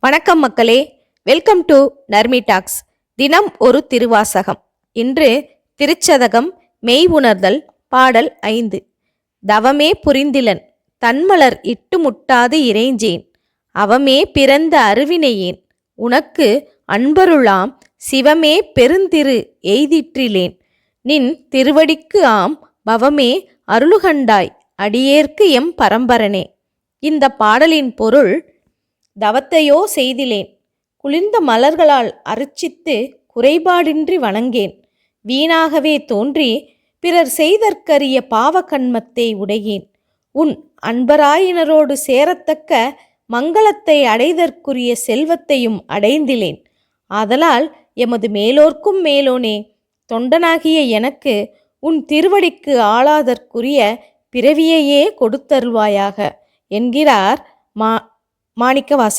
வணக்கம் மக்களே, welcome to Narmi tax. தினம் ஒரு திருவாசகம். இன்று திருச்சதகம் மெய் உணர்தல் பாடல் 5. தவமே புரிந்திலன் தன்மலர் இட்டு முட்டாது இறைஞ்சேன், அவமே பிறந்த அருவினையேன் உனக்கு அன்பருளாம் சிவமே பெருந்திரு எய்திற்றிலேன், நின் திருவடிக்கு ஆம் பவமே அருளுகண்டாய் அடியேற்கு எம் பரம்பரனே. இந்த பாடலின் பொருள்: தவத்தையோ செய்திலேன், குளிர்ந்த மலர்களால் அர்ச்சித்து குறைபாடின்றி வணங்கேன், வீணாகவே தோன்றி பிறர் செய்தற்கரிய பாவகன்மத்தை உடையேன், உன் அன்பராயினரோடு சேரத்தக்க மங்களத்தை அடைதற்குரிய செல்வத்தையும் அடைந்திலேன். ஆதலால் எமது மேலோர்க்கும் மேலோனே, தொண்டனாகிய எனக்கு உன் திருவடிக்கு ஆளாதற்குரிய பிறவியையே கொடுத்தருள்வாயாக என்கிறார் மாணிக்கவாசகர்.